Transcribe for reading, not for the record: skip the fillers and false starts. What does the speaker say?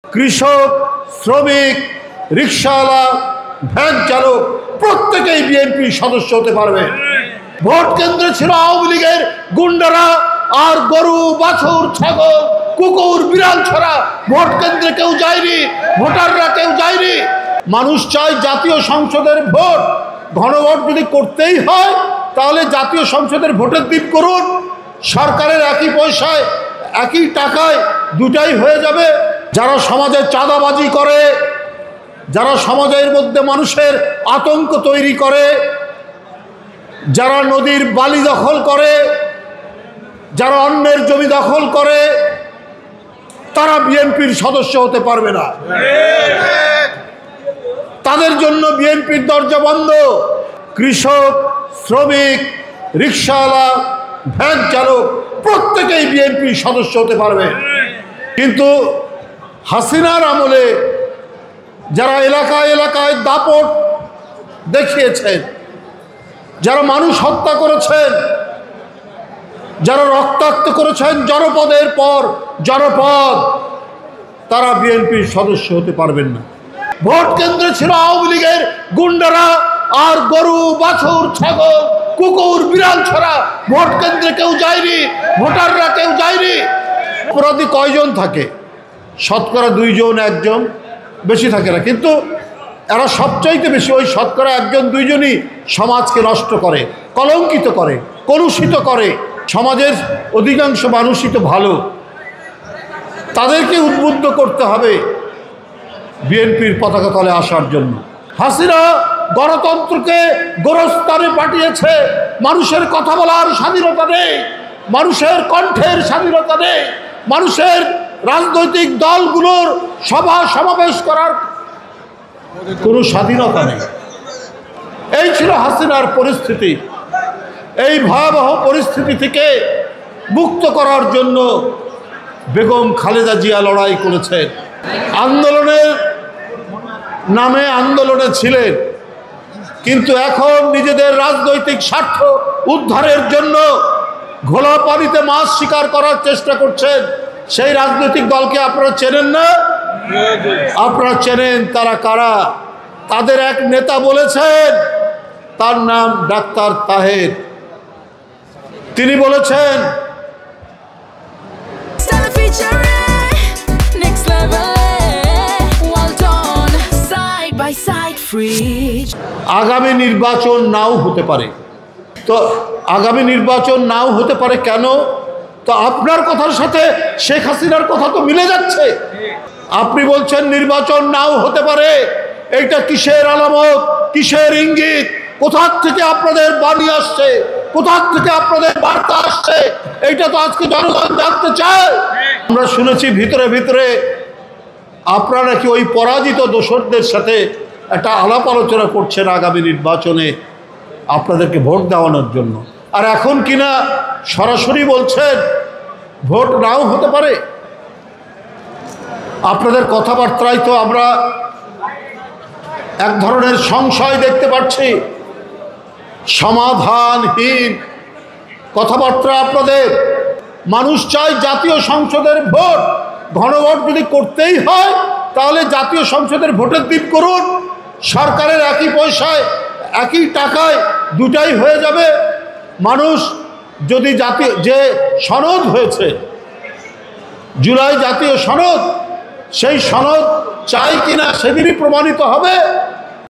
কৃষক, শ্রমিক, রিকশাওয়ালা, ভ্যান চালক প্রত্যেকেই বিএনপির সদস্য হতে পারবে। ভোট কেন্দ্রে ছিল আওয়ামী লীগের গুন্ডারা আর গরু, বাছুর, ছাগল, কুকুর, বিড়াল ছাড়া ভোট কেন্দ্রে কেউ যায়নি, ভোটাররা কেউ যায়নি। মানুষ চায় জাতীয় সংসদের ভোট। গণভোট যদি করতেই হয় তাহলে জাতীয় সংসদের ভোটের দিন করুন। সরকারের একই পয়সায় একই টাকায় দুটাই হয়ে যাবে। যারা সমাজে চাঁদাবাজি করে, যারা সমাজের মধ্যে মানুষের আতঙ্ক তৈরি করে, যারা নদীর বালি দখল করে, যারা অন্যের জমি দখল করে, তারা বিএনপির সদস্য হতে পারবে না। তাদের জন্য বিএনপির দরজা বন্ধ। কৃষক, শ্রমিক, রিকশাওয়ালা, ভ্যান চালক প্রত্যেকেই বিএনপির সদস্য হতে পারবে। কিন্তু হাসিনার আমলে যারা এলাকায় এলাকায় দাপট দেখিয়েছেন, যারা মানুষ হত্যা করেছেন, যারা রক্তাক্ত করেছেন জনপদের পর জনপদ, তারা বিএনপির সদস্য হতে পারবেন না। ভোট কেন্দ্রে ছিল আওয়ামী লীগের গুন্ডারা আর গরু, বাছুর, ছাগল, কুকুর, বিড়াল ছাড়া ভোট কেন্দ্রে কেউ যায়নি, ভোটাররা কেউ যায়নি। অপরাধী কয়জন থাকে? শতকরা 2 জন, 1 জন, বেশি থাকে না। কিন্তু এরা সবচাইতে বেশি ওই শতকরা 1 জন 2 জনই সমাজকে নষ্ট করে, কলঙ্কিত করে, কলুষিত করে। সমাজের অধিকাংশ মানুষই তো ভালো, তাদেরকে উদ্বুদ্ধ করতে হবে বিএনপির পতাকা তলে আসার জন্য। হাসিনা গণতন্ত্রকে গোরস্থানে পাঠিয়েছে। মানুষের কথা বলার স্বাধীনতা নেই, মানুষের কণ্ঠের স্বাধীনতা নেই, মানুষের রাজনৈতিক দলগুলোর সভা সমাবেশ করার কোনো স্বাধীনতা নেই। এই ছিল হাসিনার পরিস্থিতি। এই ভয়াবহ পরিস্থিতি থেকে মুক্ত করার জন্য বেগম খালেদা জিয়া লড়াই করেছেন। আন্দোলনের নামে আন্দোলনে ছিলেন, কিন্তু এখন নিজেদের রাজনৈতিক স্বার্থ উদ্ধারের জন্য ঘোলা পানিতে মাছ শিকার করার চেষ্টা করছেন। সেই রাজনৈতিক দলকে আপনারা চেনেন না? আপনারা চেনেন তারা কারা? তাদের এক নেতা বলেছেন, তার নাম ডাক্তার তাহের। তিনি বলেছেন, আগামী নির্বাচন নাও হতে পারে। তো আগামী নির্বাচন নাও হতে পারে কেন? তো আপনার কথার সাথে শেখ হাসিনার কথা তো মিলে যাচ্ছে। আপনি বলছেন নির্বাচন নাও হতে পারে। এইটা কিসের আলামত, কিসের ইঙ্গিত? কোথার থেকে আপনাদের বাণী আসছে, কোথার থেকে আপনাদের বার্তা আসছে? এইটা তো আজকে জনগণ জানতে চায়। আমরা শুনেছি ভিতরে ভিতরে আপনারা নাকি ওই পরাজিত দোসরদের সাথে একটা আলাপ আলোচনা করছেন আগামী নির্বাচনে আপনাদেরকে ভোট দেওয়ানোর জন্য। আর এখন কিনা সরাসরি বলছেন ভোট নাও হতে পারে। আপনাদের কথাবার্তায় তো আমরা এক ধরনের সংশয় দেখতে পাচ্ছি, সমাধানহীন কথাবার্তা আপনাদের। মানুষ চায় জাতীয় সংসদের ভোট। গণভোট যদি করতেই হয় তাহলে জাতীয় সংসদের ভোটের দিন করুন। সরকারের একই পয়সায় একই টাকায় দুটাই হয়ে যাবে। মানুষ যদি জাতীয় যে সনদ হয়েছে, জুলাই জাতীয় সনদ, সেই সনদ চাই কিনা সেদিনই প্রমাণিত হবে।